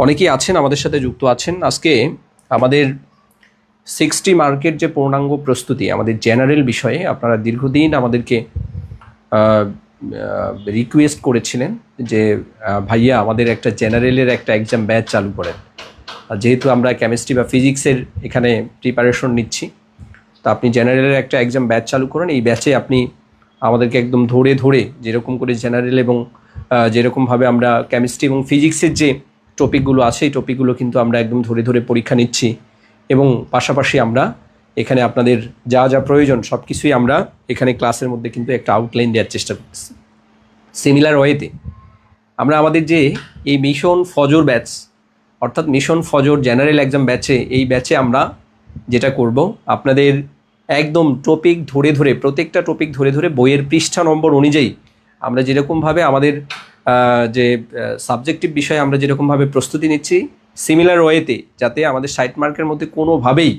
অনেকেই আছেন আমাদের সাথে যুক্ত আছেন। আজকে আমাদের 60 মার্কের যে পূর্ণাঙ্গ প্রস্তুতি আমাদের জেনারেল বিষয়ে আপনারা দীর্ঘদিন আমাদেরকে রিকোয়েস্ট করেছিলেন যে ভাইয়া আমাদের একটা জেনারেলের একটা এক্সাম ব্যাচ চালু করেন। যেহেতু আমরা কেমিস্ট্রি বা ফিজিক্সের এখানে প্রিপারেশন নিচ্ছি, তো আপনি জেনারেলের একটা এক্সাম ব্যাচ চালু করেন। এই ব্যাচে আপনি আমাদেরকে একদম ধরে ধরে যেরকম করে জেনারেল এবং যেরকমভাবে আমরা কেমিস্ট্রি এবং ফিজিক্সের যে টপিকগুলো আছে এই টপিকগুলো কিন্তু আমরা একদম ধরে ধরে পরীক্ষা নিচ্ছি, এবং পাশাপাশি আমরা এখানে আপনাদের যা যা প্রয়োজন সব কিছুই আমরা এখানে ক্লাসের মধ্যে কিন্তু একটা আউটলাইন দেওয়ার চেষ্টা করতেছি। সিমিলার ওয়েতে আমরা আমাদের যে এই মিশন ফজর ব্যাচ, অর্থাৎ মিশন ফজর জেনারেল এক্সাম ব্যাচে, এই ব্যাচে আমরা যেটা করব আপনাদের একদম টপিক ধরে ধরে, প্রত্যেকটা টপিক ধরে ধরে বইয়ের পৃষ্ঠা নম্বর অনুযায়ী আমরা যেরকমভাবে আমাদের যে সাবজেক্টিভ বিষয়ে আমরা যেরকমভাবে প্রস্তুতি নিচ্ছি, সিমিলার ওয়েতে যাতে আমাদের 60 মার্কের মধ্যে কোনোভাবেই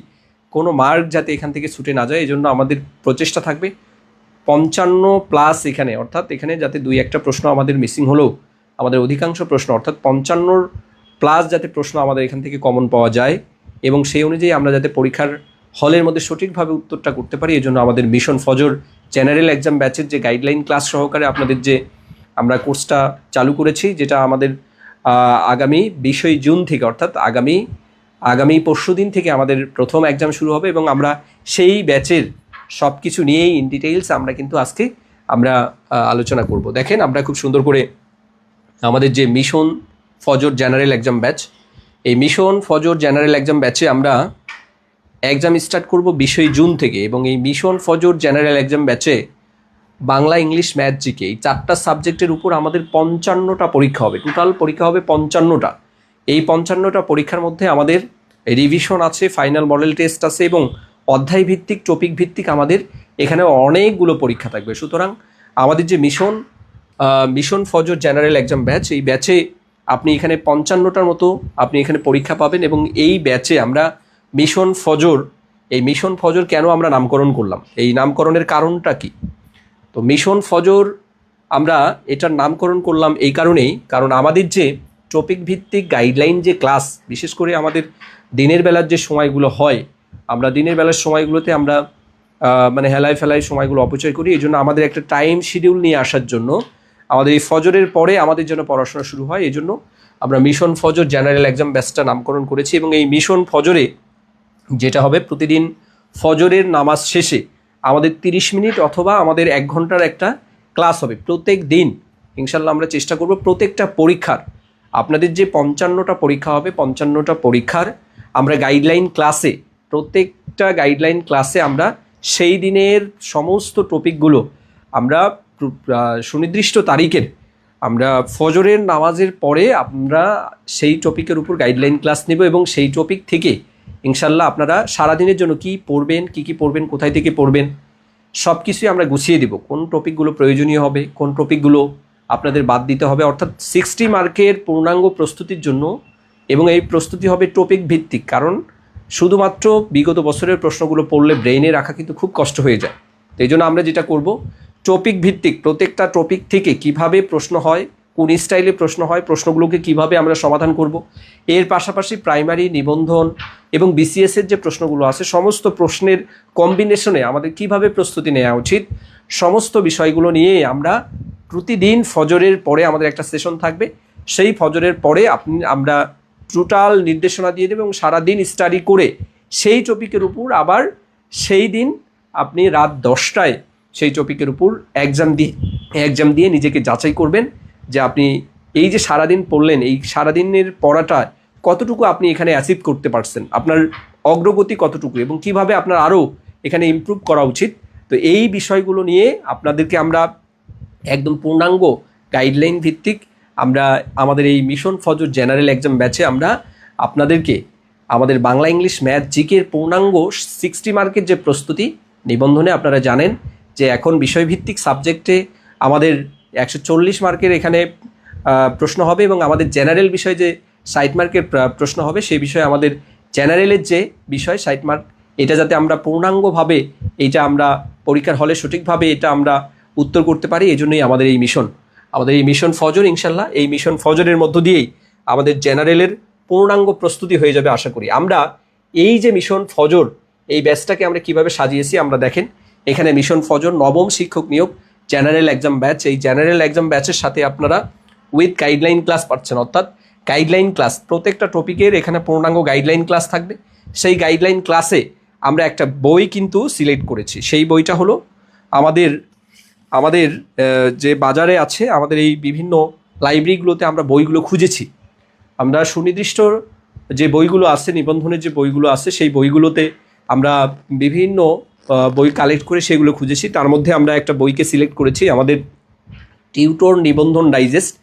কোনো মার্ক যাতে এখান থেকে ছুটে না যায়, এই জন্য আমাদের প্রচেষ্টা থাকবে 55+ এখানে, অর্থাৎ এখানে যাতে 2-1টা প্রশ্ন আমাদের মিসিং হলেও আমাদের অধিকাংশ প্রশ্ন অর্থাৎ 55+ যাতে প্রশ্ন আমাদের এখান থেকে কমন পাওয়া যায়, এবং সেই অনুযায়ী আমরা যাতে পরীক্ষার হলের মধ্যে সঠিকভাবে উত্তরটা করতে পারি। এই জন্য আমাদের মিশন ফজর জেনারেল এক্সাম ব্যাচের যে গাইডলাইন ক্লাস সহকারে আপনাদের যে আমরা কোর্সটা চালু করেছি, যেটা আমাদের আগামী 20 জুন থেকে, অর্থাৎ আগামী পরশু দিন থেকে আমাদের প্রথম এক্সাম শুরু হবে, এবং আমরা সেই ব্যাচের সব কিছু নিয়েই ইন ডিটেইলস আমরা কিন্তু আজকে আমরা আলোচনা করব। দেখেন, আমরা খুব সুন্দর করে আমাদের যে মিশন ফজর জেনারেল এক্সাম ব্যাচ, এই মিশন ফজর জেনারেল এক্সাম ব্যাচে আমরা এক্সাম স্টার্ট করব 20 জুন থেকে, এবং এই মিশন ফজর জেনারেল এক্সাম ব্যাচে বাংলা, ইংলিশ, ম্যাথ, জিকে এই 4টা সাবজেক্টের উপর আমাদের 55টা পরীক্ষা হবে। টোটাল পরীক্ষা হবে 55টা। এই 55টা পরীক্ষার মধ্যে আমাদের রিভিশন আছে, ফাইনাল মডেল টেস্ট আছে, এবং অধ্যায় ভিত্তিক, টপিক ভিত্তিক আমাদের এখানে অনেকগুলো পরীক্ষা থাকবে। সুতরাং আমাদের যে মিশন ফজর জেনারেল এক্সাম ব্যাচ, এই ব্যাচে আপনি এখানে 55টার মতো আপনি এখানে পরীক্ষা পাবেন। এবং এই ব্যাচে আমরা মিশন ফজর কেন আমরা নামকরণ করলাম, এই নামকরণের কারণটা কি? তো মিশন ফজর আমরা এটার নামকরণ করলাম এই কারণেই, কারণ আমাদের যে টপিক ভিত্তিক গাইডলাইন যে ক্লাস, বিশেষ করে আমাদের দিনের বেলার যে সময়গুলো হয়, আমরা দিনের বেলার সময়গুলোতে আমরা মানে হেলায় ফেলায় সময়গুলো অপচয় করি। এই জন্য আমাদের একটা টাইম শিডিউল নিয়ে আসার জন্য আমাদের এই ফজরের পরে আমাদের জন্য পড়াশোনা শুরু হয়। এই জন্য আমরা মিশন ফজর জেনারেল এক্সাম ব্যাচটা নামকরণ করেছি। এবং এই মিশন ফজরে যেটা হবে, প্রতিদিন ফজরের নামাজ শেষে আমাদের 30 মিনিট অথবা আমাদের 1 ঘন্টার একটা ক্লাস হবে প্রত্যেক দিন। ইনশাল্লাহ আমরা চেষ্টা করব প্রত্যেকটা পরীক্ষার, আপনাদের যে 55টা পরীক্ষা হবে, 55টা পরীক্ষার আমরা গাইডলাইন ক্লাসে, প্রত্যেকটা গাইডলাইন ক্লাসে আমরা সেই দিনের সমস্ত টপিকগুলো আমরা সুনির্দিষ্ট তারিখের আমরা ফজরের নামাজের পরে আমরা সেই টপিকের উপর গাইডলাইন ক্লাস নেব, এবং সেই টপিক থেকে ইনশাল্লাহ আপনারা সারাদিনের জন্য কী পড়বেন, কী পড়বেন, কোথায় থেকে পড়বেন, সব কিছুই আমরা গুছিয়ে দেব। কোন টপিকগুলো প্রয়োজনীয় হবে, কোন টপিকগুলো আপনাদের বাদ দিতে হবে, অর্থাৎ 60 মার্কের পূর্ণাঙ্গ প্রস্তুতির জন্য। এবং এই প্রস্তুতি হবে টপিক ভিত্তিক, কারণ শুধুমাত্র বিগত বছরের প্রশ্নগুলো পড়লে ব্রেইনে রাখা কিন্তু খুব কষ্ট হয়ে যায়। তো এই জন্য আমরা যেটা করব, টপিক ভিত্তিক প্রত্যেকটা টপিক থেকে কিভাবে প্রশ্ন হয়, কোন স্টাইলে প্রশ্ন হয়, প্রশ্নগুলোকে কিভাবে আমরা সমাধান করব, এর পাশাপাশি প্রাইমারি, নিবন্ধন এবং বিসিএসের যে প্রশ্নগুলো আছে, সমস্ত প্রশ্নের কম্বিনেশনে আমাদের কিভাবে প্রস্তুতি নেওয়া উচিত, সমস্ত বিষয়গুলো নিয়ে আমরা প্রতিদিন ফজরের পরে আমাদের একটা সেশন থাকবে। সেই ফজরের পরে আমরা টোটাল নির্দেশনা দিয়ে দেবো, এবং সারাদিন স্টাডি করে সেই টপিকের উপর আবার সেই দিন আপনি রাত 10টায় সেই টপিকের উপর এক্সাম দিয়ে নিজেকে যাচাই করবেন যে আপনি এই যে সারাদিন পড়লেন, এই সারাদিনের পড়াটা কতটুকু আপনি এখানে অ্যাচিভ করতে পারছেন, আপনার অগ্রগতি কতটুকু, এবং কিভাবে আপনার আরও এখানে ইমপ্রুভ করা উচিত। তো এই বিষয়গুলো নিয়ে আপনাদেরকে আমরা একদম পূর্ণাঙ্গ গাইডলাইন ভিত্তিক আমরা আমাদের এই মিশন ফজর জেনারেল এক্সাম ব্যাচে আমরা আপনাদেরকে আমাদের বাংলা, ইংলিশ, ম্যাথ, জিকের পূর্ণাঙ্গ 60 মার্কের যে প্রস্তুতি, নিবন্ধনে আপনারা জানেন যে এখন বিষয়ভিত্তিক সাবজেক্টে আমাদের 140 মার্কের এখানে প্রশ্ন হবে, এবং আমাদের জেনারেল বিষয় যে 60 মার্কের প্রশ্ন হবে, সেই বিষয়ে আমাদের জেনারেলের যে বিষয় 60 মার্ক, এটা যাতে আমরা পূর্ণাঙ্গভাবে এইটা আমরা পরীক্ষার হলে সঠিকভাবে এটা আমরা উত্তর করতে পারি, এই জন্যই আমাদের এই মিশন ফজর। ইনশাল্লাহ এই মিশন ফজরের মধ্য দিয়েই আমাদের জেনারেলের পূর্ণাঙ্গ প্রস্তুতি হয়ে যাবে আশা করি। আমরা এই যে মিশন ফজর এই ব্যাচটাকে আমরা কিভাবে সাজিয়েছি আমরা দেখেন, এখানে মিশন ফজর নবম শিক্ষক নিয়োগ জেনারেল এক্সাম ব্যাচ। এই জেনারেল এক্সাম ব্যাচের সাথে আপনারা উইথ গাইডলাইন ক্লাস পাচ্ছেন, অর্থাৎ গাইডলাইন ক্লাস, প্রত্যেকটা টপিকের এখানে পূর্ণাঙ্গ গাইডলাইন ক্লাস থাকবে। সেই গাইডলাইন ক্লাসে আমরা একটা বই কিন্তু সিলেক্ট করেছি। সেই বইটা হলো আমাদের যে বাজারে আছে, আমাদের এই বিভিন্ন লাইব্রেরিগুলোতে আমরা বইগুলো খুঁজেছি। আমরা সুনির্দিষ্ট যে বইগুলো আছে, নিবন্ধনের যে বইগুলো আছে, সেই বইগুলোতে আমরা বিভিন্ন বই কালেক্ট করে সেগুলো খুঁজেছি। তার মধ্যে আমরা একটা বইকে সিলেক্ট করেছি, আমাদের টিউটর নিবন্ধন ডাইজেস্ট।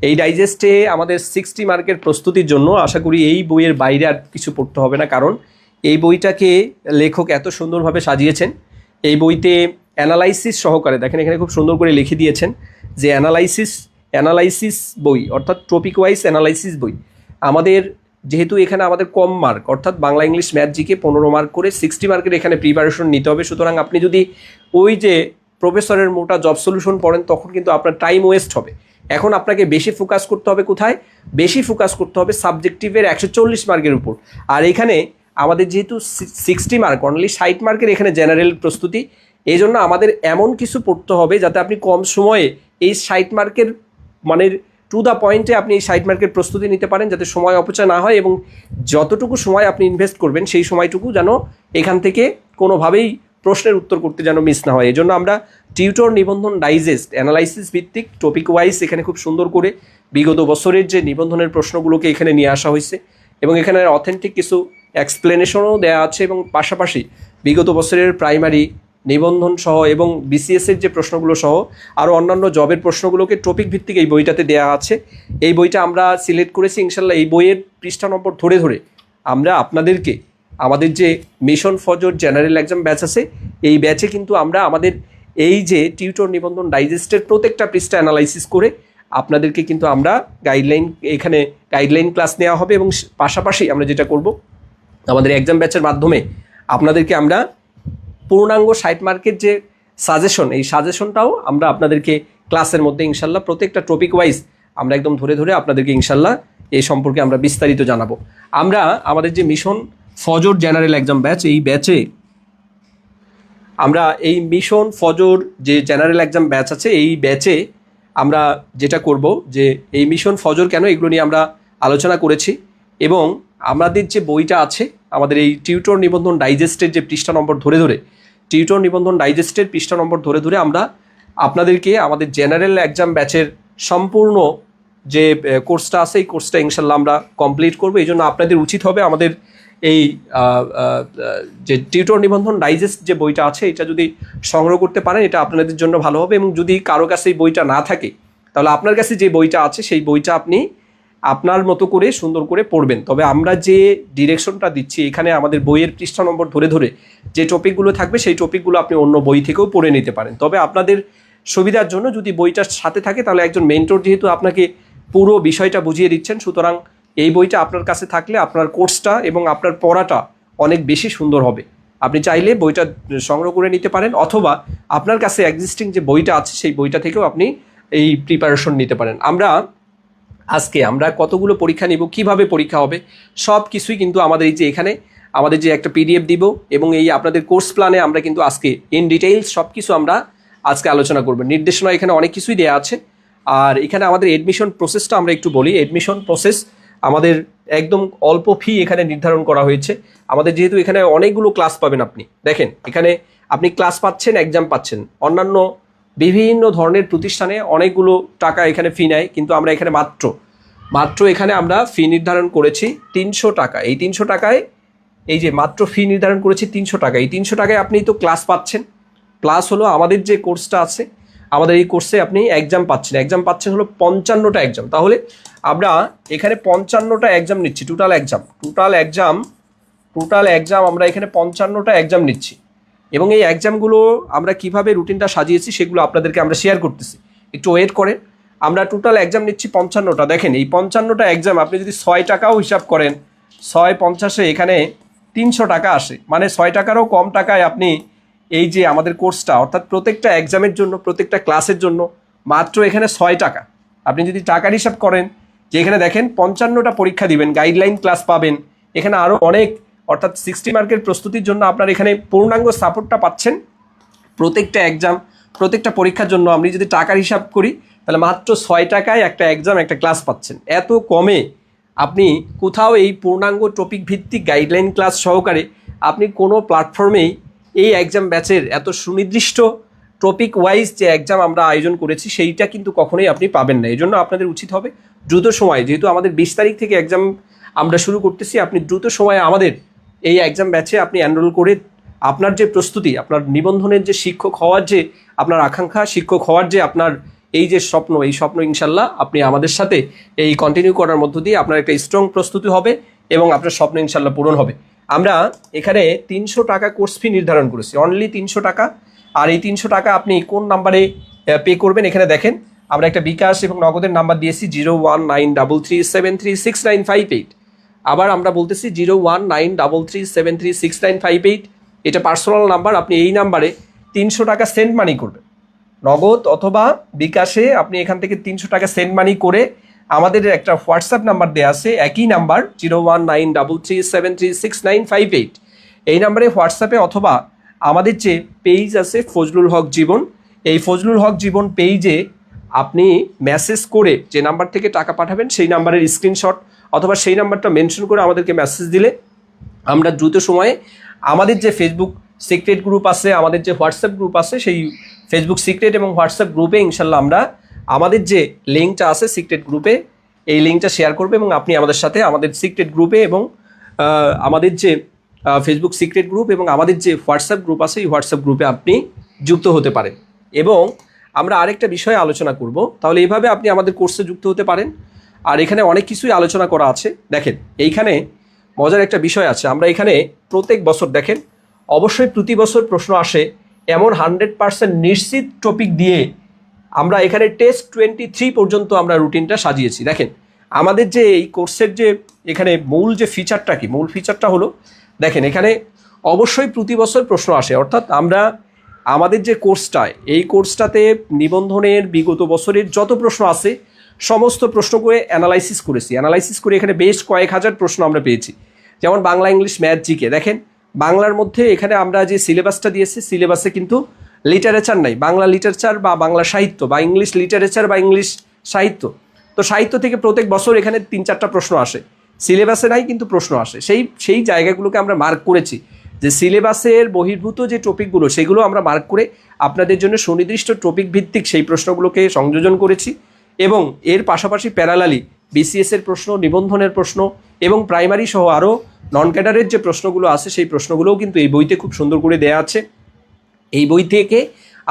এই ডাইজেস্টে আমাদের 60 মার্কের প্রস্তুতির জন্য আশা করি এই বইয়ের বাইরে আর কিছু পড়তে হবে না, কারণ এই বইটাকে লেখক এত সুন্দরভাবে সাজিয়েছেন। এই বইতে অ্যানালাইসিস সহকারে দেখেন, এখানে খুব সুন্দর করে লিখে দিয়েছেন যে অ্যানালাইসিস বই, অর্থাৎ টপিক ওয়াইজ অ্যানালাইসিস বই। আমাদের যেহেতু এখানে আমাদের কম মার্ক, অর্থাৎ Bangla English math GK 15 mark করে 60 মার্কের এখানে প্রিপারেশন নিতে হবে। সুতরাং আপনি যদি ওই যে প্রফেসরের মোটা জব সলিউশন পড়েন তখন কিন্তু আপনার টাইম ওয়েস্ট হবে। এখন আপনাকে বেশি ফোকাস করতে হবে কোথায়? বেশি ফোকাস করতে হবে সাবজেক্টিভের 140 মার্কের উপর। আর এখানে আমাদের যেহেতু 60 মার্ক, অনলি 60 মার্কের এখানে জেনারেল প্রস্তুতি, এই জন্য আমাদের এমন কিছু পড়তে হবে যাতে আপনি কম সময়ে এই 60 মার্কের মানে টু দ্য পয়েন্টে আপনি এই 60 মার্কের প্রস্তুতি নিতে পারেন, যাতে সময় অপচয় না হয় এবং যতটুকু সময় আপনি ইনভেস্ট করবেন সেই সময়টুকু যেন এখান থেকে কোনোভাবেই প্রশ্নের উত্তর করতে যেন মিস না হয়। এই জন্য আমরা টিউটর নিবন্ধন ডাইজেস্ট অ্যানালাইসিস ভিত্তিক টপিক ওয়াইজ এখানে খুব সুন্দর করে বিগত বছরের যে নিবন্ধনের প্রশ্নগুলোকে এখানে নিয়ে আসা হয়েছে এবং এখানে অথেন্টিক কিছু এক্সপ্লেনেশনও দেওয়া আছে এবং পাশাপাশি বিগত বছরের প্রাইমারি নিবন্ধন সহ এবং বিসিএসের যে প্রশ্নগুলো সহ আরও অন্যান্য জবের প্রশ্নগুলোকে টপিক ভিত্তিক এই বইটাতে দেওয়া আছে। এই বইটা আমরা সিলেক্ট করেছি ইনশাল্লাহ। এই বইয়ের পৃষ্ঠা নম্বর ধরে ধরে আমরা আপনাদেরকে আমাদের যে মিশন ফজর জেনারেল এক্সাম ব্যাচ আছে, এই ব্যাচে কিন্তু আমরা আমাদের এই যে টিউটর নিবন্ধন ডাইজেস্টের প্রত্যেকটা পৃষ্ঠা অ্যানালাইসিস করে আপনাদেরকে কিন্তু আমরা এখানে গাইডলাইন ক্লাস নেওয়া হবে এবং পাশাপাশি আমরা যেটা করব, আমাদের এক্সাম ব্যাচের মাধ্যমে আপনাদেরকে আমরা পূর্ণাঙ্গ 60 মার্কের যে সাজেশন, এই সাজেশনটাও আমরা আপনাদেরকে ক্লাসের মধ্যে ইনশাল্লাহ প্রত্যেকটা টপিক ওয়াইজ আমরা একদম ধরে ধরে আপনাদেরকে ইনশাল্লাহ এই সম্পর্কে আমরা বিস্তারিত জানাবো। আমরা আমাদের যে মিশন ফজর জেনারেল এক্সাম ব্যাচ, এই ব্যাচে আমরা এই মিশন ফজর যে জেনারেল এক্সাম ব্যাচ আছে, এই ব্যাচে আমরা যেটা করব যে এই মিশন ফজর কেন, এগুলো নিয়ে আমরা আলোচনা করেছি এবং আমাদের যে বইটা আছে, আমাদের এই টিউটর নিবন্ধন ডাইজেস্টের যে পৃষ্ঠা নম্বর ধরে ধরে টিউটর নিবন্ধন ডাইজেস্টের পৃষ্ঠা নম্বর ধরে ধরে আমরা আপনাদেরকে আমাদের জেনারেল এক্সাম ব্যাচের সম্পূর্ণ যে কোর্সটা আছে এই কোর্সটা ইনশাল্লাহ আমরা কমপ্লিট করবো। এই জন্য আপনাদের উচিত হবে আমাদের এই যে টিউটর নিবন্ধন ডাইজেস্ট যে বইটা আছে এটা যদি সংগ্রহ করতে পারেন, এটা আপনাদের জন্য ভালো হবে। এবং যদি কারো কাছে এই বইটা না থাকে তাহলে আপনার কাছে যে বইটা আছে সেই বইটা আপনি আপনার মতো করে সুন্দর করে পড়বেন। তবে আমরা যে ডিরেকশনটা দিচ্ছি এখানে আমাদের বইয়ের পৃষ্ঠা নম্বর ধরে ধরে যে টপিকগুলো থাকবে সেই টপিকগুলো আপনি অন্য বই থেকেও পড়ে নিতে পারেন। তবে আপনাদের সুবিধার জন্য যদি বইটার সাথে থাকে তাহলে একজন মেন্টর যেহেতু আপনাকে পুরো বিষয়টা বুঝিয়ে দিচ্ছেন, সুতরাং এই বইটা আপনার কাছে থাকলে আপনার কোর্সটা এবং আপনার পড়াটা অনেক বেশি সুন্দর হবে। আপনি চাইলে বইটা সংগ্রহ করে নিতে পারেন অথবা আপনার কাছে এক্সিস্টিং যে বইটা আছে সেই বইটা থেকেও আপনি এই প্রিপারেশন নিতে পারেন। আজকে আমরা কতগুলো পরীক্ষা নিব, কিভাবে পরীক্ষা হবে, সব কিছুই কিন্তু আমাদের এই যে এখানে আমাদের যে একটা পিডিএফ দিব এবং এই আপনাদের কোর্স প্ল্যানে আমরা কিন্তু আজকে ইন ডিটেইলস সব কিছু আমরা আজকে আলোচনা করব। নির্দেশনা এখানে অনেক কিছুই দেওয়া আছে। আর এখানে আমাদের এডমিশন প্রসেসটা আমরা একটু বলি। এডমিশন প্রসেস আমাদের একদম অল্প ফি এখানে নির্ধারণ করা হয়েছে। আমাদের যেহেতু এখানে অনেকগুলো ক্লাস পাবেন, আপনি দেখেন এখানে আপনি ক্লাস পাচ্ছেন, এক্সাম পাচ্ছেন। অন্যান্য বিভিন্ন ধরনের প্রতিষ্ঠানে অনেকগুলো টাকা এখানে ফি নেয়, কিন্তু আমরা এখানে মাত্র এখানে আমরা ফি নির্ধারণ করেছি 300 টাকা। এই 300 টাকায় এই যে মাত্র ফি নির্ধারণ করেছি 300 টাকা। এই 300 টাকায় আপনি তো ক্লাস পাচ্ছেন, প্লাস হলো আমাদের যে কোর্সটা আছে, আমাদের এই কোর্সে আপনি এক্সাম পাচ্ছেন হলো 55টা এক্সাম। তাহলে আমরা এখানে 55টা এক্সাম নিচ্ছি, টোটাল এক্সাম আমরা এখানে 55টা এক্সাম নিচ্ছি এবং এই এক্সামগুলো আমরা কিভাবে রুটিনটা সাজিয়েছি সেগুলো আপনাদেরকে আমরা শেয়ার করতেছি, একটু ওয়েট করেন। আমরা টোটাল এক্সাম নিচ্ছি 55টা। দেখেন এই 55টা এক্সাম আপনি যদি 6 টাকাও হিসাব করেন, 6×50 এখানে 300 টাকা আসে, মানে 6 টাকারও কম টাকায় আপনি এই যে আমাদের কোর্সটা, অর্থাৎ প্রত্যেকটা এক্সামের জন্য প্রত্যেকটা ক্লাসের জন্য মাত্র এখানে 6 টাকা। আপনি যদি টাকার হিসাব করেন যে এখানে দেখেন 55টা পরীক্ষা দিবেন, গাইডলাইন ক্লাস পাবেন, এখানে আরও অনেক, অর্থাৎ 60 মার্কের প্রস্তুতির জন্য আপনার এখানে পূর্ণাঙ্গ সাপোর্টটা পাচ্ছেন। প্রত্যেকটা এক্সাম, প্রত্যেকটা পরীক্ষার জন্য আমি যদি টাকার হিসাব করি তাহলে মাত্র 6 টাকায় একটা এক্সাম, একটা ক্লাস পাচ্ছেন। এত কমে আপনি কোথাও এই পূর্ণাঙ্গ টপিক ভিত্তিক গাইডলাইন ক্লাস সহকারে আপনি কোনো প্ল্যাটফর্মেই এই এক্সাম ব্যাচের এত সুনির্দিষ্ট টপিক ওয়াইজ যে এক্সাম আমরা আয়োজন করেছি সেইটা কিন্তু কখনোই আপনি পাবেন না। এই জন্য আপনাদের উচিত হবে দ্রুত সময়, যেহেতু আমাদের 20 তারিখ থেকে এক্সাম আমরা শুরু করতেছি, আপনি দ্রুত সময়ে আমাদের এই এক্সাম ব্যাচে আপনি এনরোল করে আপনার যে প্রস্তুতি, আপনার নিবন্ধনের যে শিক্ষক হওয়ার যে আপনার আকাঙ্ক্ষা, শিক্ষক হওয়ার যে আপনার এই যে স্বপ্ন, এই স্বপ্ন ইনশাল্লাহ আপনি আমাদের সাথে এই কন্টিনিউ করার মধ্য দিয়ে আপনার একটা স্ট্রং প্রস্তুতি হবে এবং আপনার স্বপ্ন ইনশাল্লাহ পূরণ হবে। আমরা এখানে 300 টাকা কোর্স ফি নির্ধারণ করেছি, অনলি 300 টাকা। আর এই 300 টাকা আপনি কোন নাম্বারে পে করবেন, এখানে দেখেন আমরা একটা বিকাশ এবং নগদের নাম্বার দিয়েছি 01933736958। আবার আমরা বলতেছি 01933736958। এটা পার্সোনাল নাম্বার, আপনি এই নাম্বারে 300 টাকা সেন্ড মানি করবেন, নগদ অথবা বিকাশে আপনি এখান থেকে 300 টাকা সেন্ড মানি করে আমাদের একটা হোয়াটসঅ্যাপ নাম্বার দেওয়া আছে, একই নাম্বার 01933736958। এই নাম্বারে হোয়াটসঅ্যাপে অথবা আমাদের যে পেজ আছে ফজলুল হক জীবন, এই ফজলুল হক জীবন পেজে আপনি মেসেজ করে যে নাম্বার থেকে টাকা পাঠাবেন সেই নাম্বারের স্ক্রিনশট অথবা সেই নাম্বারটা মেনশন করে আমাদেরকে মেসেজ দিলে আমরা দ্রুত সময়ে আমাদের যে ফেসবুক সিক্রেট গ্রুপ আছে, আমাদের যে হোয়াটসঅ্যাপ গ্রুপ আছে, সেই ফেসবুক সিক্রেট এবং হোয়াটসঅ্যাপ গ্রুপে ইনশাল্লাহ আমরা আমাদের যে লিঙ্কটা আছে সিক্রেট গ্রুপে, এই লিঙ্কটা শেয়ার করবে এবং আপনি আমাদের সাথে আমাদের সিক্রেট গ্রুপে এবং আমাদের যে ফেসবুক সিক্রেট গ্রুপ এবং আমাদের যে হোয়াটসঅ্যাপ গ্রুপ আছে এই হোয়াটসঅ্যাপ গ্রুপে আপনি যুক্ত হতে পারেন। এবং আমরা আরেকটা বিষয়ে আলোচনা করব, তাহলে এইভাবে আপনি আমাদের কোর্সে যুক্ত হতে পারেন। আর এখানে অনেক কিছুই আলোচনা করা আছে। দেখেন এইখানে মজার একটা বিষয় আছে, আমরা এখানে প্রত্যেক বছর দেখেন অবশ্যই প্রতি বছর প্রশ্ন আসে এমন 100% নিশ্চিত টপিক দিয়ে আমরা এখানে টেস্ট 23 পর্যন্ত আমরা রুটিনটা সাজিয়েছি। দেখেন আমাদের যে এই কোর্সের যে এখানে মূল যে ফিচারটা কি, মূল ফিচারটা হলো দেখেন এখানে অবশ্যই প্রতি বছর প্রশ্ন আসে, অর্থাৎ আমরা আমাদের যে কোর্সটায় এই কোর্সটাতে নিবন্ধনের বিগত বছরের যত প্রশ্ন আছে সমস্ত প্রশ্নগুলো অ্যানালাইসিস করেছি। অ্যানালাইসিস করে এখানে বেশ কয়েক হাজার প্রশ্ন আমরা পেয়েছি। যেমন বাংলা, ইংলিশ, ম্যাথ, জিকে। দেখেন বাংলার মধ্যে এখানে আমরা যে সিলেবাসটা দিয়েছি সিলেবাসে কিন্তু লিটারেচার নাই, বাংলা লিটারেচার বা বাংলা সাহিত্য বা ইংলিশ লিটারেচার বা ইংলিশ সাহিত্য। তো সাহিত্য থেকে প্রত্যেক বছর এখানে 3-4টা প্রশ্ন আসে, সিলেবাসে নাই কিন্তু প্রশ্ন আসে। সেই জায়গাগুলোকে আমরা মার্ক করেছি যে সিলেবাসের বহির্ভূত যে টপিকগুলো সেগুলো আমরা মার্ক করে আপনাদের জন্য সুনির্দিষ্ট টপিক ভিত্তিক সেই প্রশ্নগুলোকে সংযোজন করেছি। এবং এর পাশাপাশি প্যারালালি বিসিএসের প্রশ্ন, নিবন্ধনের প্রশ্ন এবং প্রাইমারি সহ আরও নন ক্যাডারের যে প্রশ্নগুলো আছে সেই প্রশ্নগুলোও কিন্তু এই বইতে খুব সুন্দর করে দেয়া আছে। এই বই থেকে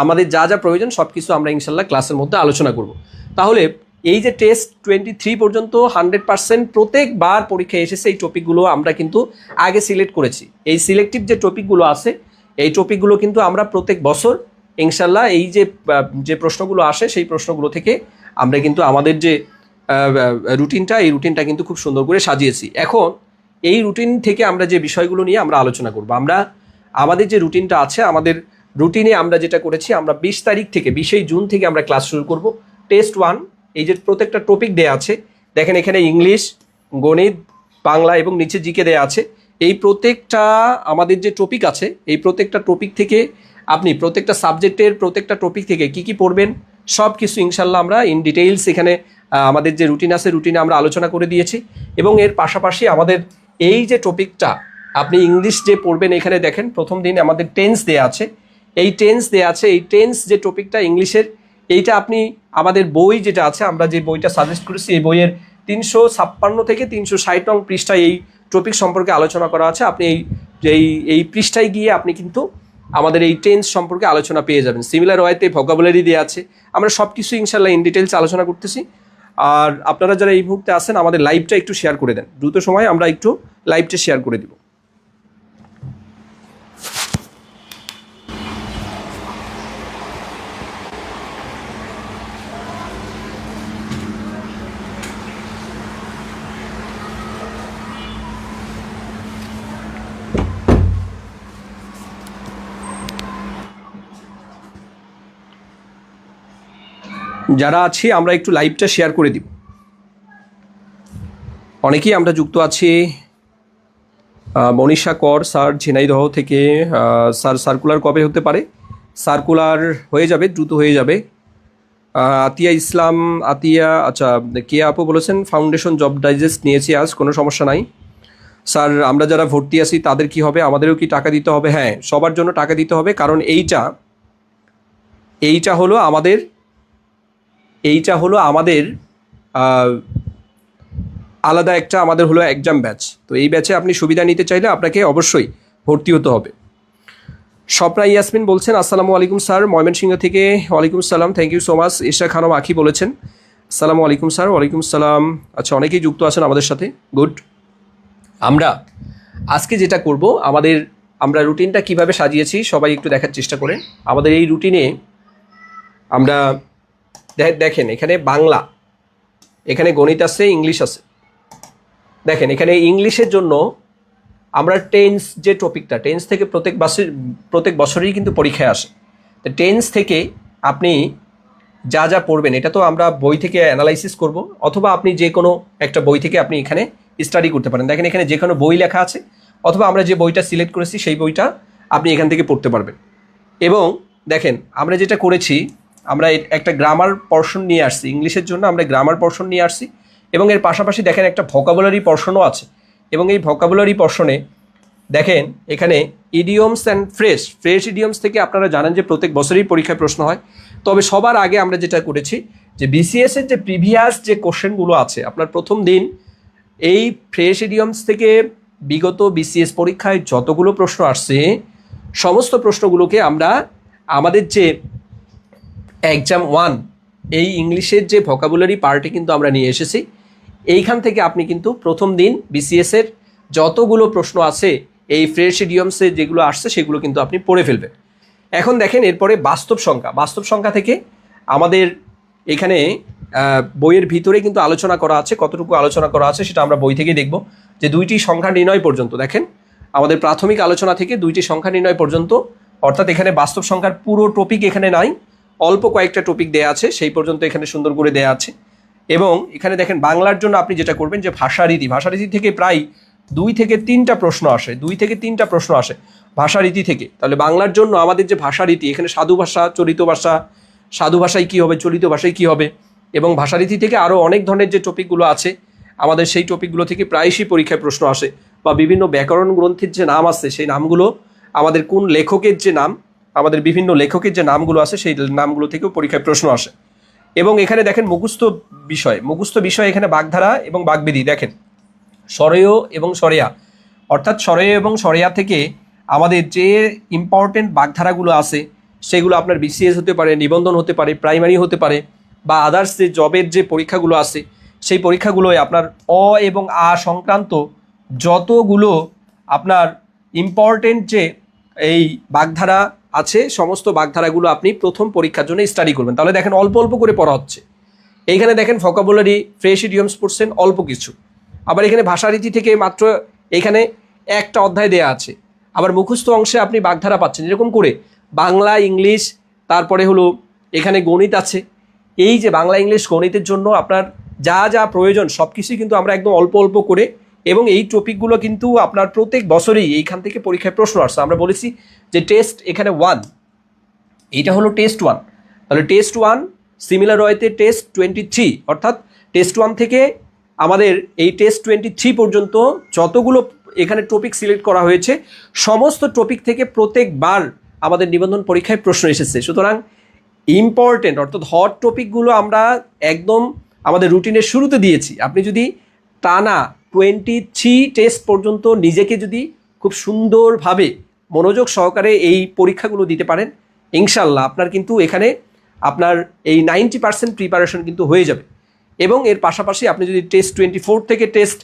আমাদের যা যা প্রয়োজন সব কিছু আমরা ইনশাল্লাহ ক্লাসের মধ্যে আলোচনা করব। তাহলে এই যে টেস্ট 23 পর্যন্ত 100% প্রত্যেকবার পরীক্ষায় এসেছে এই টপিকগুলো আমরা কিন্তু আগে সিলেক্ট করেছি। এই সিলেক্টিভ যে টপিকগুলো আছে এই টপিকগুলো কিন্তু আমরা প্রত্যেক বছর ইনশাল্লাহ এই যে প্রশ্নগুলো আসে সেই প্রশ্নগুলো থেকে আমরা কিন্তু আমাদের যে রুটিনটা, এই রুটিনটা কিন্তু খুব সুন্দর করে সাজিয়েছি। এখন এই রুটিন থেকে আমরা যে বিষয়গুলো নিয়ে আমরা আলোচনা করব, আমরা আমাদের যে রুটিনটা আছে, আমাদের রুটিনে আমরা যেটা করেছি, আমরা 20 তারিখ থেকে 20 জুন থেকে আমরা ক্লাস শুরু করব। টেস্ট 1 এই যে প্রত্যেকটা টপিক দেয়া আছে, দেখেন এখানে ইংলিশ, গণিত, বাংলা এবং নিচে জিকে দেয়া আছে। এই প্রত্যেকটা আমাদের যে টপিক আছে এই প্রত্যেকটা টপিক থেকে আপনি প্রত্যেকটা সাবজেক্টের প্রত্যেকটা টপিক থেকে কি কি পড়বেন সব কিছু ইনশাল্লাহ আমরা ইন ডিটেইলস এখানে আমাদের যে রুটিন আছে রুটিনে আমরা আলোচনা করে দিয়েছি। এবং এর পাশাপাশি আমাদের এই যে টপিকটা আপনি ইংলিশ যে পড়বেন, এখানে দেখেন প্রথম দিন আমাদের টেন্স দেয়া আছে, এই টেন্স দেয়া আছে, এই টেন্স যে টপিকটা ইংলিশের এইটা আপনি আমাদের বই যেটা আছে আমরা যে বইটা সাজেস্ট করেছি এই বইয়ের 356 থেকে 360 নং পৃষ্ঠায় এই টপিক সম্পর্কে আলোচনা করা আছে। আপনি এই পৃষ্ঠায় গিয়ে আপনি কিন্তু আমাদের এই টেন্স সম্পর্কে আলোচনা পেয়ে যাবেন। সিমিলার ওয়েতে ভোকাবুলারি দেওয়া আছে, আমরা সব কিছু ইনশাল্লাহ ইন ডিটেলস আলোচনা করতেছি। আর আপনারা যারা এই মুহূর্তে আছেন আমাদের লাইভটা একটু শেয়ার করে দেন, দ্রুত সময় আমরা একটু লাইভটা শেয়ার করে দিব। যারা আছি আমরা একটু লাইভটা শেয়ার করে দিব। অনেকেই আমরা যুক্ত আছি। মনীষা কর স্যার ঝিনাইদহ থেকে। স্যার সার্কুলার কবে হতে পারে? সার্কুলার হয়ে যাবে, দ্রুত হয়ে যাবে। আতিয়া ইসলাম, আতিয়া, আচ্ছা, কে আপু বলেছেন ফাউন্ডেশন জব ডাইজেস্ট নিয়েছি আজ, কোনো সমস্যা নাই। স্যার আমরা যারা ভর্তি আছি তাদের কি হবে, আমাদেরও কি টাকা দিতে হবে? হ্যাঁ, সবার জন্য টাকা দিতে হবে, কারণ এইটা হলো আমাদের আলাদা একটা আমাদের হলো এক্সাম ব্যাচ। তো এই ব্যাচে আপনি সুবিধা নিতে চাইলে আপনাকে অবশ্যই ভর্তি হতে হবে। স্বপ্না ইয়াসমিন বলছেন আসসালামু আলাইকুম স্যার, ময়মনসিংহ থেকে। ওয়ালাইকুম সালাম, thank you so much. Isha Khanam Akhi বলেছেন আসসালামু আলাইকুম স্যার। ওয়ালাইকুম সালাম। আচ্ছা, অনেকেই যুক্ত আছেন আমাদের সাথে, গুড। আমরা আজকে যেটা করব, আমরা রুটিনটা কিভাবে সাজিয়েছি সবাই একটু দেখার চেষ্টা করেন। আমাদের এই রুটিনে আমরা দেখেন, এখানে বাংলা, এখানে গণিত আছে, ইংলিশ আছে। দেখেন এখানে ইংলিশের জন্য আমরা টেন্স যে টপিকটা, টেন্স থেকে প্রত্যেক বছরই কিন্তু পরীক্ষায় আসে। তো টেন্স থেকে আপনি যা যা পড়বেন এটা তো আমরা বই থেকে অ্যানালাইসিস করব, অথবা আপনি যে কোনো একটা বই থেকে আপনি এখানে স্টাডি করতে পারেন। দেখেন এখানে যে কোনো বই লেখা আছে, অথবা আমরা যে বইটা সিলেক্ট করেছি সেই বইটা আপনি এখান থেকে পড়তে পারবেন। এবং দেখেন আমরা যেটা করেছি, আমরা একটা গ্রামার পোর্শন নিয়ে আসছি, ইংলিশের জন্য আমরা গ্রামার পোর্শন নিয়ে আসছি, এবং এর পাশাপাশি দেখেন একটা ভোকাবুলারি পোর্শনও আছে। এবং এই ভোকাবুলারি পোর্শনে দেখেন এখানে ইডিয়মস অ্যান্ড ফ্রেশ ইডিয়মস থেকে আপনারা জানেন যে প্রত্যেক বছরই পরীক্ষায় প্রশ্ন হয়। তবে সবার আগে আমরা যেটা করেছি যে বিসিএস এর যে প্রিভিয়াস যে কোশ্চেনগুলো আছে, আপনার প্রথম দিন এই ফ্রেশ ইডিয়মস থেকে বিগত বিসিএস পরীক্ষায় যতগুলো প্রশ্ন আসছে সমস্ত প্রশ্নগুলোকে আমরা আমাদের যে এক্সাম 1 এই ইংলিশের যে ভোকাবুলারি পার্টে কিন্তু আমরা নিয়ে এসেছি। এইখান থেকে আপনি কিন্তু প্রথম দিন বিসিএস এর যতগুলো প্রশ্ন আছে এই ফ্রেশ ইডিয়মসে যেগুলো আসছে সেগুলো কিন্তু আপনি পড়ে ফেলবেন। এখন দেখেন এরপরে বাস্তব সংখ্যা থেকে আমাদের এখানে বইয়ের ভিতরে কিন্তু আলোচনা করা আছে। কতটুকু আলোচনা করা আছে সেটা আমরা বই থেকে দেখব। যে 2টি সংখ্যা নির্ণয় পর্যন্ত, দেখেন আমাদের প্রাথমিক আলোচনা থেকে 2টি সংখ্যা নির্ণয় পর্যন্ত, অর্থাৎ এখানে বাস্তব সংখ্যার পুরো টপিক এখানে নাই, অল্প কয়েকটা টপিক দেয়া আছে, সেই পর্যন্ত এখানে সুন্দর করে দেয়া আছে। এবং এখানে দেখেন বাংলার জন্য আপনি যেটা করবেন যে ভাষারীতি থেকে প্রায় 2 থেকে 3টা প্রশ্ন আসে ভাষারীতি থেকে। তাহলে বাংলার জন্য আমাদের যে ভাষারীতি, এখানে সাধু ভাষা, চলিত ভাষা, সাধু ভাষায় কী হবে, চলিত ভাষায় কী হবে, এবং ভাষারীতি থেকে আরও অনেক ধরনের যে টপিকগুলো আছে আমাদের, সেই টপিকগুলো থেকে প্রায়শই পরীক্ষায় প্রশ্ন আসে। বা বিভিন্ন ব্যাকরণ গ্রন্থের যে নাম আছে সেই নামগুলো, আমাদের কোন লেখকের যে নাম, আমাদের বিভিন্ন লেখকের যে নামগুলো আছে সেই নামগুলো থেকেও পরীক্ষায় প্রশ্ন আসে। এবং এখানে দেখেন মুখস্থ বিষয় এখানে বাগধারা এবং বাগবিধি। দেখেন সরেয় এবং সরেয়া, অর্থাৎ সরেয় এবং সরেয়া থেকে আমাদের যে ইম্পর্টেন্ট বাগধারাগুলো আছে সেগুলো আপনার বিসিএস হতে পারে, নিবন্ধন হতে পারে, প্রাইমারি হতে পারে, বা আদার্স যে জবের যে পরীক্ষাগুলো আছে সেই পরীক্ষাগুলোয় আপনার অ এবং আ সংক্রান্ত যতগুলো আপনার ইম্পর্টেন্ট যে এই বাগধারা আছে সমস্ত বাগধারাগুলো আপনি প্রথম পরীক্ষার জন্য স্টাডি করবেন। তাহলে দেখেন অল্প অল্প করে পড়া হচ্ছে। এইখানে দেখেন ভোকাবুলারি, ফ্রেশ ইডিয়মস পড়ছেন অল্প কিছু। আবার এখানে ভাষারীতি থেকে মাত্র এখানে একটা অধ্যায় দেয়া আছে। আবার মুখস্থ অংশে আপনি বাগধারা পাচ্ছেন, এরকম করে বাংলা, ইংলিশ, তারপরে হলো এখানে গণিত আছে। এই যে বাংলা, ইংলিশ, গণিতের জন্য আপনার যা যা প্রয়োজন সব কিছুই কিন্তু আমরা একদম অল্প অল্প করে, এবং এই টপিকগুলো কিন্তু আপনার প্রত্যেক বছরেই এইখান থেকে পরীক্ষায় প্রশ্ন আসছে। আমরা বলেছি যে টেস্ট এখানে 1, এইটা হলো টেস্ট 1। তাহলে টেস্ট 1 সিমিলার ওয়েতে টেস্ট 23, অর্থাৎ টেস্ট 1 থেকে আমাদের এই টেস্ট 23 পর্যন্ত যতগুলো এখানে টপিক সিলেক্ট করা হয়েছে সমস্ত টপিক থেকে প্রত্যেকবার আমাদের নিবন্ধন পরীক্ষায় প্রশ্ন এসেছে। সুতরাং ইম্পর্টেন্ট অর্থাৎ হট টপিকগুলো আমরা একদম আমাদের রুটিনের শুরুতে দিয়েছি। আপনি যদি টানা 23 টেস্ট পর্যন্ত নিজেকে যদি খুব সুন্দরভাবে মনোযোগ সহকারে এই পরীক্ষাগুলো দিতে পারেন, ইনশাল্লাহ আপনার কিন্তু এখানে আপনার এই 90% প্রিপারেশন কিন্তু হয়ে যাবে। এবং এর পাশাপাশি আপনি যদি টেস্ট 24 থেকে টেস্ট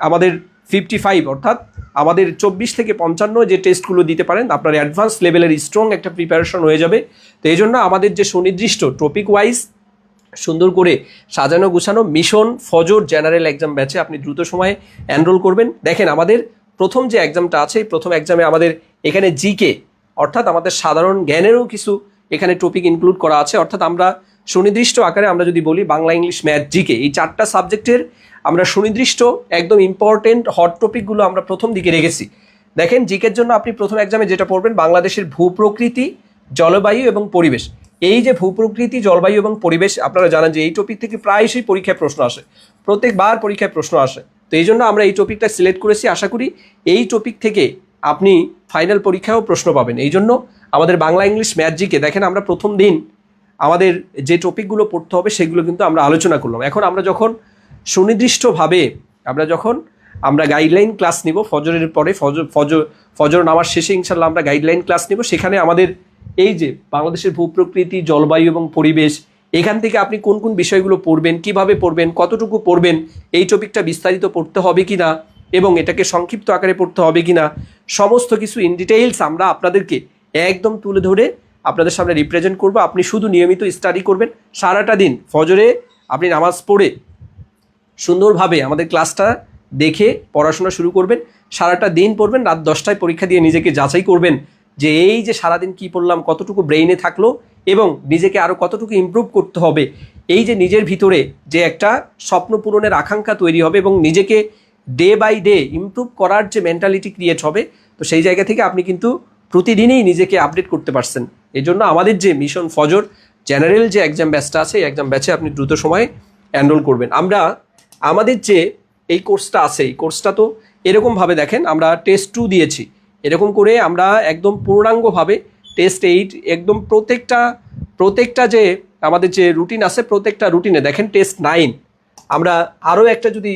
আমাদের 55 অর্থাৎ আমাদের 24 থেকে 55 যে টেস্টগুলো দিতে পারেন, আপনার অ্যাডভান্স লেভেলের স্ট্রং একটা প্রিপারেশন হয়ে যাবে। তো এই জন্য আমাদের যে সুনির্দিষ্ট টপিক ওয়াইজ সুন্দর করে সাজানো গুছানো মিশন ফজর জেনারেল এক্সাম ব্যাচে আপনি দ্রুত সময়ে এনরোল করবেন। দেখেন আমাদের প্রথম যে এক্সামটা আছে, প্রথম এক্সামে আমাদের এখানে জিকে অর্থাৎ আমাদের সাধারণ জ্ঞানেরও কিছু এখানে টপিক ইনক্লুড করা আছে। অর্থাৎ আমরা সুনির্দিষ্ট আকারে আমরা যদি বলি বাংলা, ইংলিশ, ম্যাথ, জিকে, এই 4টা সাবজেক্টের আমরা সুনির্দিষ্ট একদম ইম্পর্টেন্ট হট টপিকগুলো আমরা প্রথম দিকে রেখেছি। দেখেন, জিকের জন্য আপনি প্রথম এক্সামে যেটা পড়বেন, বাংলাদেশের ভূপ্রকৃতি, জলবায়ু এবং পরিবেশ। এই যে ভূপ্রকৃতি, জলবায়ু এবং পরিবেশ, আপনারা জানেন যে এই টপিক থেকে প্রায়শই পরীক্ষায় প্রশ্ন আসে, প্রত্যেকবার পরীক্ষায় প্রশ্ন আসে। তো এই জন্য আমরা এই টপিকটা সিলেক্ট করেছি। আশা করি এই টপিক থেকে আপনি ফাইনাল পরীক্ষায়ও প্রশ্ন পাবেন। এই জন্য আমাদের বাংলা, ইংলিশ, ম্যাথ, জিকে দেখেন আমরা প্রথম দিন আমাদের যে টপিকগুলো পড়তে হবে সেগুলো কিন্তু আমরা আলোচনা করলাম। এখন আমরা যখন সুনির্দিষ্টভাবে আমরা গাইডলাইন ক্লাস নিব ফজরের পরে, ফজর নামাজ শেষে ইনশাল্লাহ আমরা গাইডলাইন ক্লাস নিব। সেখানে আমাদের এই যে বাংলাদেশের ভূপ্রকৃতি, জলবায়ু এবং পরিবেশ, এখান থেকে আপনি কোন কোন বিষয়গুলো পড়বেন, কিভাবে পড়বেন, কতটুকু পড়বেন, এই টপিকটা বিস্তারিত পড়তে হবে কিনা এবং এটাকে সংক্ষিপ্ত আকারে পড়তে হবে কিনা, সমস্ত কিছু ইন ডিটেইলস আমরা আপনাদেরকে একদম তুলে ধরে আপনাদের সামনে রিপ্রেজেন্ট করব। আপনি শুধু নিয়মিত স্টাডি করবেন, সারাটা দিন ফজরে আপনি নামাজ পড়ে সুন্দরভাবে আমাদের ক্লাসটা দেখে পড়াশোনা শুরু করবেন, সারাটা দিন পড়বেন, রাত 10টায় পরীক্ষা দিয়ে নিজেকে যাচাই করবেন যে এই যে সারাদিন কি পড়লাম, কতটুকু ব্রেইনে থাকলো এবং নিজেকে আরও কতটুকু ইমপ্রুভ করতে হবে। এই যে নিজের ভিতরে যে একটা স্বপ্ন পূরণের আকাঙ্ক্ষা তৈরি হবে এবং নিজেকে ডে বাই ডে ইমপ্রুভ করার যে মেন্টালিটি ক্রিয়েট হবে, তো সেই জায়গা থেকে আপনি কিন্তু প্রতিদিনই নিজেকে আপডেট করতে পারছেন। এই জন্য আমাদের যে মিশন ফজর জেনারেল যে এক্সাম ব্যাচটা আছে, এই এক্সাম ব্যাচে আপনি দ্রুত সময়ে এনরোল করবেন। আমাদের যে এই কোর্সটা আছে, এই কোর্সটা তো এরকমভাবে দেখেন, আমরা টেস্ট 2 দিয়েছি, এরকম করে আমরা একদম পূর্ণাঙ্গভাবে টেস্ট 8, একদম প্রত্যেকটা যে আমাদের যে রুটিন আছে, প্রত্যেকটা রুটিনে দেখেন টেস্ট 9। আমরা আরও একটা যদি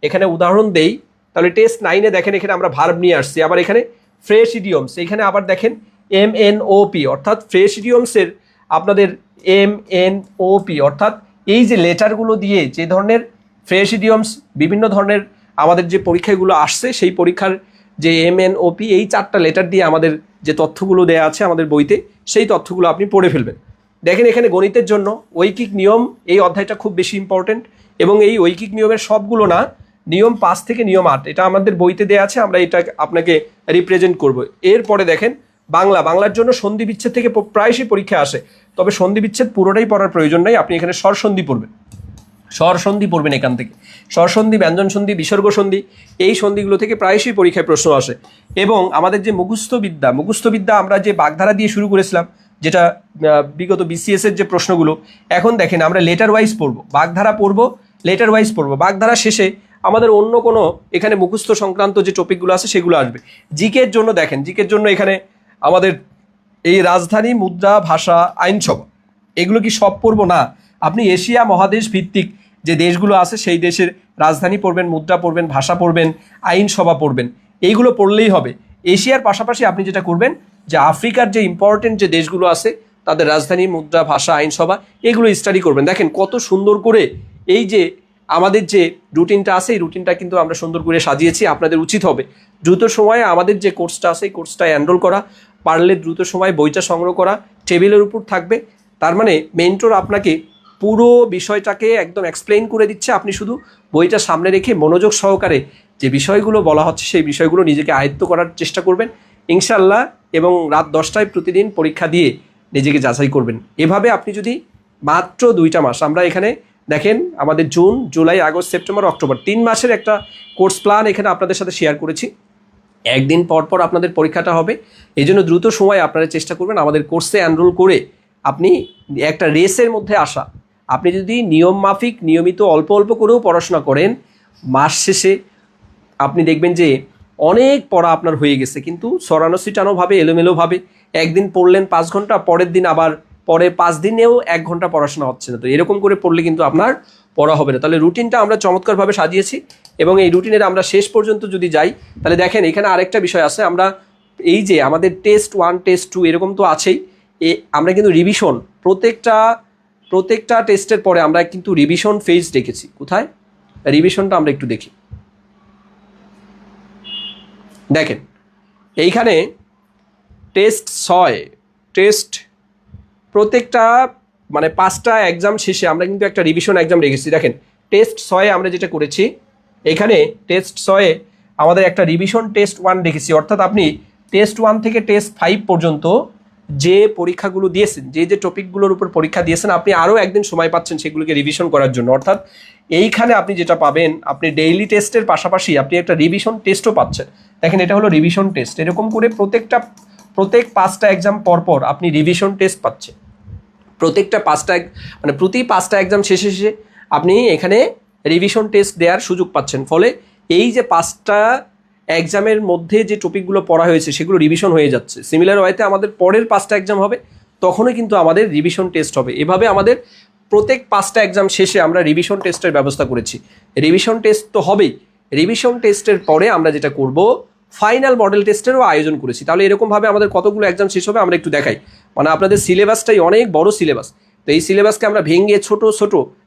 এখানে উদাহরণ দেই, তাহলে টেস্ট 9-এ দেখেন এখানে আমরা ভার্ব নিয়ে আসছি। আবার এখানে ফ্রেশ ইডিয়মস, এখানে আবার দেখেন MNOP, অর্থাৎ ফ্রেশ ইডিয়মসের আপনাদের MNOP, অর্থাৎ এই যে লেটারগুলো দিয়ে যে ধরনের ফ্রেশ ইডিয়মস বিভিন্ন ধরনের আমাদের যে পরীক্ষাগুলো আসছে, সেই পরীক্ষার যে MNOP, এই 4টা লেটার দিয়ে আমাদের যে তথ্যগুলো দেওয়া আছে আমাদের বইতে, সেই তথ্যগুলো আপনি পড়ে ফেলবেন। দেখেন এখানে গণিতের জন্য ঐকিক নিয়ম, এই অধ্যায়টা খুব বেশি ইম্পর্টেন্ট এবং এই ঐকিক নিয়মের সবগুলো না, নিয়ম 5 থেকে নিয়ম 8 এটা আমাদের বইতে দেওয়া আছে, আমরা এটা আপনাকে রিপ্রেজেন্ট করব। এরপরে দেখেন বাংলার জন্য সন্ধি বিচ্ছেদ থেকে প্রায়শই পরীক্ষা আসে, তবে সন্ধি বিচ্ছেদ পুরোটাই পড়ার প্রয়োজন নাই, আপনি এখানে স্বরসন্ধি পড়বেন এখান থেকে, স্বরসন্ধি, ব্যঞ্জন সন্ধি, বিসর্গ সন্ধি, এই সন্ধিগুলো থেকে প্রায়শই পরীক্ষায় প্রশ্ন আসে। এবং আমাদের যে মুখস্থ বিদ্যা আমরা যে বাগধারা দিয়ে শুরু করেছিলাম, যেটা বিগত BCS এর যে প্রশ্নগুলো, এখন দেখেন আমরা লেটার ওয়াইজ পড়বো, বাগধারা পড়বো, লেটার ওয়াইজ পড়বো, বাগধারা শেষে আমাদের অন্য কোনো এখানে মুখস্থ সংক্রান্ত যে টপিকগুলো আছে সেগুলো আসবে। জিকের জন্য দেখেন, জিকের জন্য এখানে আমাদের এই রাজধানী, মুদ্রা, ভাষা, আইনসভা, এগুলো কি সব পড়বো না? আপনি এশিয়া মহাদেশ ভিত্তিক যে দেশগুলো আছে সেই দেশের রাজধানী পড়বেন, মুদ্রা পড়বেন, ভাষা পড়বেন, আইনসভা পড়বেন, এইগুলো পড়লেই হবে। এশিয়ার পাশাপাশি আপনি যেটা করবেন যে আফ্রিকার যে ইম্পর্টেন্ট যে দেশগুলো আছে তাদের রাজধানী, মুদ্রা, ভাষা, আইনসভা, এগুলো স্টাডি করবেন। দেখেন কত সুন্দর করে এই যে আমাদের যে রুটিনটা আছে, এই রুটিনটা কিন্তু আমরা সুন্দর করে সাজিয়েছি। আপনাদের উচিত হবে দ্রুত সময়ে আমাদের যে কোর্সটা আছে এই কোর্সটা এনরোল করা, পারলে দ্রুত সময় বইটা সংগ্রহ করা, টেবিলের উপর থাকবে। তার মানে মেন্টর আপনাকে পুরো বিষয়টাকে একদম এক্সপ্লেইন করে দিচ্ছে, আপনি শুধু বইটা সামনে রেখে মনোযোগ সহকারে যে বিষয়গুলো বলা হচ্ছে সেই বিষয়গুলো নিজেকে আয়ত্ত করার চেষ্টা করবেন ইনশাল্লাহ, এবং রাত 10টায় প্রতিদিন পরীক্ষা দিয়ে নিজেকে যাচাই করবেন। এভাবে আপনি যদি মাত্র 2টা মাস, আমরা এখানে দেখেন আমাদের June, July, August, September, October 3 মাসের একটা কোর্স প্ল্যান এখানে আপনাদের সাথে শেয়ার করেছি। একদিন পর পর আপনাদের পরীক্ষাটা হবে, এই জন্য দ্রুত সময় আপনারা চেষ্টা করবেন আমাদের কোর্সে এনরোল করে আপনি একটা রেসের মধ্যে আসা। আপনি যদি নিয়ম মাফিক নিয়মিত অল্প অল্প করেও পড়াশোনা করেন, মাস শেষে আপনি দেখবেন যে অনেক পড়া আপনার হয়ে গেছে, কিন্তু 94-95ভাবে এলোমেলোভাবে একদিন পড়লেন 5 ঘন্টা, পরের দিন আবার পরে 5 দিনেও 1 ঘন্টা পড়াশোনা হচ্ছে না। তো এরকম করে পড়লে কিন্তু আপনার পড়া হবে না। তাহলে রুটিনটা আমরা চমৎকারভাবে সাজিয়েছি এবং এই রুটিনের আমরা শেষ পর্যন্ত যদি যাই, তাহলে দেখেন এখানে আরেকটা বিষয় আছে, আমরা এই যে আমাদের টেস্ট 1, টেস্ট 2 এরকম তো আছেই, আমরা কিন্তু রিভিশন প্রত্যেকটা টেস্টের পরে আমরা কিন্তু রিভিশন ফেজ রেখেছি। কোথায় রিভিশনটা আমরা একটু দেখি, দেখেন এইখানে টেস্ট 6, টেস্ট প্রত্যেকটা মানে 5টা এক্সাম শেষে আমরা কিন্তু একটা রিভিশন এক্সাম রেখেছি। দেখেন টেস্ট 6-এ আমরা যেটা করেছি, এখানে টেস্ট 6-এ আমাদের একটা রিভিশন টেস্ট 1 রেখেছি, অর্থাৎ আপনি টেস্ট 1 থেকে টেস্ট 5 পর্যন্ত যে পরীক্ষাগুলো দিয়েছেন, যে টপিকগুলোর উপর পরীক্ষা দিয়েছেন, আপনি আরও একদিন সময় পাচ্ছেন সেগুলোকে রিভিশন করার জন্য। অর্থাৎ এইখানে আপনি যেটা পাবেন, আপনি ডেইলি টেস্টের পাশাপাশি আপনি একটা রিভিশন টেস্টও পাচ্ছেন। দেখেন, এটা হলো রিভিশন টেস্ট। এরকম করে প্রত্যেক 5টা এক্সাম পরপর আপনি রিভিশন টেস্ট পাচ্ছেন। প্রতি 5টা এক্সাম শেষে আপনি এখানে রিভিশন টেস্ট দেওয়ার সুযোগ পাচ্ছেন। ফলে এই যে 5টা এক্সামের মধ্যে যে টপিকগুলো পড়া হয়েছে সেগুলো রিভিশন হয়ে যাচ্ছে। সিমিলার ওয়েতে আমাদের পরের 5টা এক্সাম হবে, তখনই কিন্তু আমাদের রিভিশন টেস্ট হবে। এভাবে আমাদের প্রত্যেক 5টা এক্সাম শেষে আমরা রিভিশন টেস্টের ব্যবস্থা করেছি। রিভিশন টেস্ট তো হবেই, রিভিশন টেস্টের পরে আমরা যেটা করব, ফাইনাল মডেল টেস্টেরও আয়োজন করেছি। তাহলে এরকমভাবে আমাদের কতগুলো এক্সাম শেষ হবে আমরা একটু দেখাই। মানে আপনাদের সিলেবাসটাই অনেক বড় সিলেবাস। তো এই সিলেবাসকে আমরা ভেঙে ছোট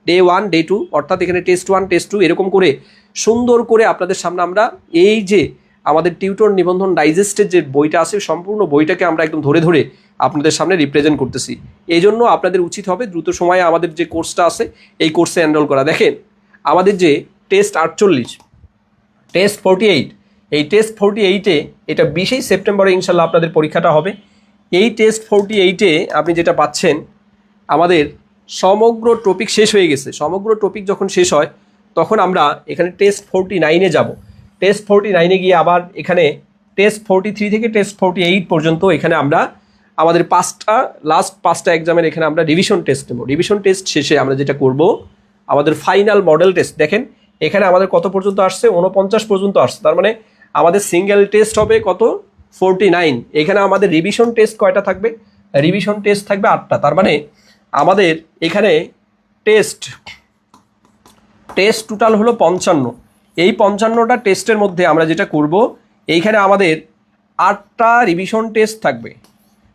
ডে 1 ডে 2, অর্থাৎ এখানে টেস্ট 1 টেস্ট 2 এরকম করে সুন্দর করে আপনাদের সামনে আমরা এই যে আমাদের টিউটর নিবন্ধন ডাইজেস্টের যে বইটা আছে, সম্পূর্ণ বইটাকে আমরা একদম ধরে ধরে আপনাদের সামনে রিপ্রেজেন্ট করতেছি। এই জন্য আপনাদের উচিত হবে দ্রুত সময়ে আমাদের যে কোর্সটা আছে এই কোর্সে এনরোল করা। দেখেন, আমাদের যে টেস্ট 48, টেস্ট 48, এই টেস্ট 48-এ এটা 20 সেপ্টেম্বরে ইনশাল্লাহ আপনাদের পরীক্ষাটা হবে। এই টেস্ট 48-এ আপনি যেটা পাচ্ছেন, আমাদের সমগ্র টপিক শেষ হয়ে গেছে। সমগ্র টপিক যখন শেষ হয় তখন আমরা এখানে টেস্ট 49-এ যাব। টেস্ট 49-এ গিয়ে আবার এখানে টেস্ট 43 থেকে টেস্ট 48 পর্যন্ত এখানে আমরা আমাদের লাস্ট 5টা এক্সামের এখানে আমরা রিভিশন টেস্ট নেব। রিভিশন টেস্ট শেষে আমরা যেটা করব, আমাদের ফাইনাল মডেল টেস্ট। দেখেন, এখানে আমাদের কত পর্যন্ত আসছে, 49 পর্যন্ত আসছে। তার মানে আমাদের সিঙ্গেল টেস্ট হবে কত, 49। এখানে আমাদের রিভিশন টেস্ট কয়টা থাকবে, রিভিশন টেস্ট থাকবে 8টা। তার মানে আমাদের এখানে টেস্ট টোটাল হলো 55। এই 55টা টেস্টের মধ্যে আমরা যেটা করব, এইখানে আমাদের 8টা রিভিশন টেস্ট থাকবে।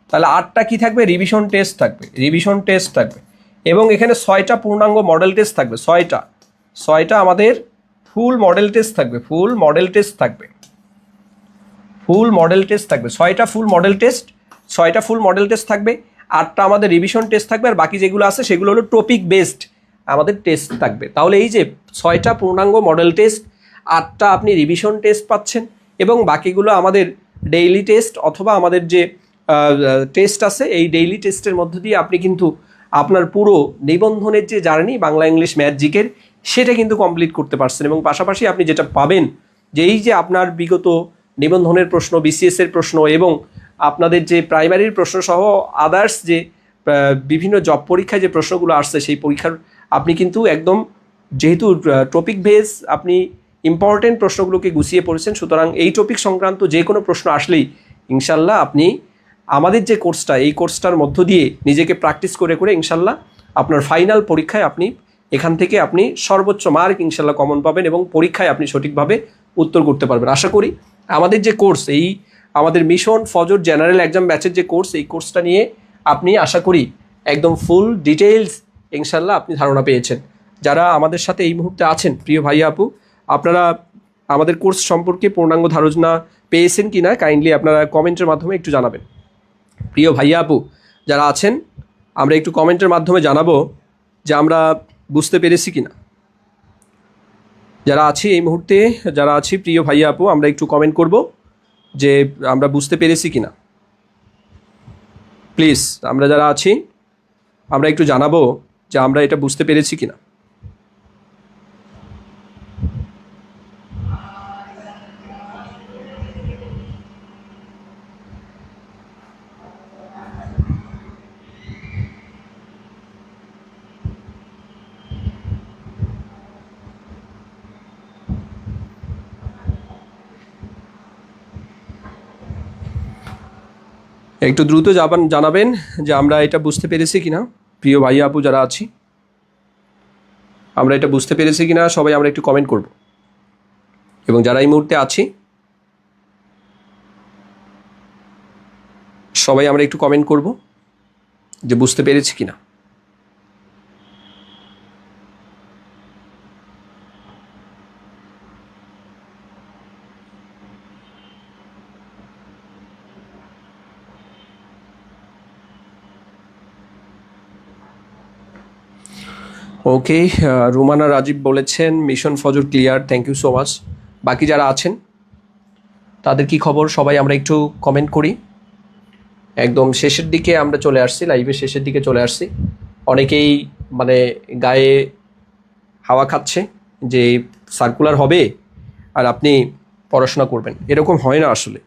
তাহলে 8টা কি থাকবে, রিভিশন টেস্ট থাকবে। এবং এখানে 6টা পূর্ণাঙ্গ মডেল টেস্ট থাকবে। 6টা আমাদের ফুল মডেল টেস্ট থাকবে। 6টা ফুল মডেল টেস্ট থাকবে। 8টা আমাদের রিভিশন টেস্ট থাকবে। আর বাকি যেগুলো আছে সেগুলো হলো টপিক বেসড আমাদের টেস্ট থাকবে। তাহলে এই যে 6টা পূর্ণাঙ্গ মডেল টেস্ট, 8টা আপনি রিভিশন টেস্ট পাচ্ছেন, এবং বাকিগুলো আমাদের ডেইলি টেস্ট অথবা আমাদের যে টেস্ট আছে, এই ডেইলি টেস্টের মধ্য দিয়ে আপনি কিন্তু আপনার পুরো নিবন্ধনের যে জার্নি বাংলা, ইংলিশ, ম্যাথ, জিকের, সেটা কিন্তু কমপ্লিট করতে পারছেন। এবং পাশাপাশি আপনি যেটা পাবেন, যে এই যে আপনার বিগত নিবন্ধনের প্রশ্ন, বিসিএসের প্রশ্ন এবং আপনাদের যে প্রাইমারির প্রশ্ন সহ আদার্স যে বিভিন্ন জব পরীক্ষায় যে প্রশ্নগুলো আসছে, সেই পরীক্ষার আপনি কিন্তু একদম, যেহেতু টপিক বেস আপনি ইম্পর্টেন্ট প্রশ্নগুলোকে গুছিয়ে পড়েছেন, সুতরাং এই টপিক সংক্রান্ত যে কোনো প্রশ্ন আসলেই ইনশাল্লাহ আপনি আমাদের যে কোর্সটা, এই কোর্সটার মধ্য দিয়ে নিজেকে প্র্যাকটিস করে ইনশাল্লাহ আপনার ফাইনাল পরীক্ষায় আপনি এখান থেকে আপনি সর্বোচ্চ মার্ক ইনশাল্লাহ কমন পাবেন এবং পরীক্ষায় আপনি সঠিকভাবে উত্তর করতে পারবেন। আশা করি আমাদের যে কোর্স, এই আমাদের মিশন ফজর জেনারেল এক্সাম ব্যাচের যে কোর্স, এই কোর্সটা নিয়ে আপনি আশা করি একদম ফুল ডিটেইলস ইনশাল্লাহ আপনি ধারণা পেয়েছেন। যারা আমাদের সাথে এই মুহূর্তে আছেন, প্রিয় ভাইয়া আপু, আপনারা আমাদের কোর্স সম্পর্কে পূর্ণাঙ্গ ধারণা পেয়েছেন কি না, কাইন্ডলি আপনারা কমেন্টের মাধ্যমে একটু জানাবেন। প্রিয় ভাইয়া আপু যারা আছেন, আমরা একটু কমেন্টের মাধ্যমে জানাবো যে আমরা বুঝতে পেরেছি কিনা। যারা আছি এই মুহূর্তে, যারা আছি প্রিয় ভাইয়া আপু, আমরা একটু কমেন্ট করব যে আমরা বুঝতে পেরেছি কিনা। প্লিজ আমরা যারা আছি আমরা একটু জানাবো যে আমরা এটা বুঝতে পেরেছি কিনা। একটু দ্রুত জানাবেন যে আমরা এটা বুঝতে পেরেছি কিনা। প্রিয় ভাইয়া আপু যারা আছি, আমরা এটা বুঝতে পেরেছি কিনা সবাই আমরা একটু কমেন্ট করব। এবং যারা এই মুহূর্তে আছি সবাই আমরা একটু কমেন্ট করব যে বুঝতে পেরেছি কিনা। ওকে, রুমানা রাজীব বলেছেন মিশন ফজর clear, thank you so much. বাকি যারা আছেন তাদের কি খবর সবাই আমরা একটু কমেন্ট করি। একদম শেষের দিকে আমরা চলে আসছি, লাইভের শেষের দিকে চলে আসছি। অনেকেই মানে গায়ে হাওয়া খাচ্ছে যে সার্কুলার হবে আর আপনি পড়াশোনা করবেন, এরকম হয় না আসলে।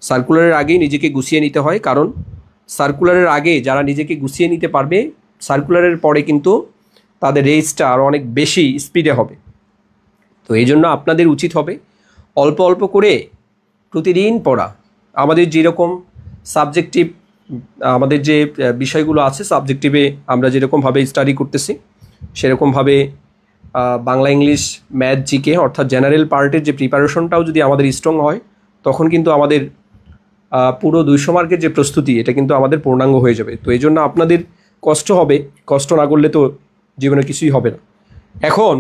সার্কুলারের আগেই নিজেকে গুছিয়ে নিতে হয়, কারণ সার্কুলারের আগে যারা নিজেকে গুছিয়ে নিতে পারবে, সার্কুলারের পরে কিন্তু তাদের রেসটা আরও অনেক বেশি স্পিডে হবে। তো এই জন্য আপনাদের উচিত হবে অল্প অল্প করে প্রতিদিন পড়া। আমাদের যেরকম সাবজেক্টিভ, আমাদের যে বিষয়গুলো আছে সাবজেক্টিভে আমরা যেরকমভাবে স্টাডি করতেছি, সেরকমভাবে বাংলা, ইংলিশ, ম্যাথ, জিকে অর্থাৎ জেনারেল পার্টের যে প্রিপারেশনটাও যদি আমাদের স্ট্রং হয়, তখন কিন্তু আমাদের পুরো 200 মার্কের যে প্রস্তুতি, এটা কিন্তু আমাদের পূর্ণাঙ্গ হয়ে যাবে। তো এই জন্য আপনাদের কষ্ট হবে, কষ্ট না করলে তো জীবনে কিছুই হবে না। এখন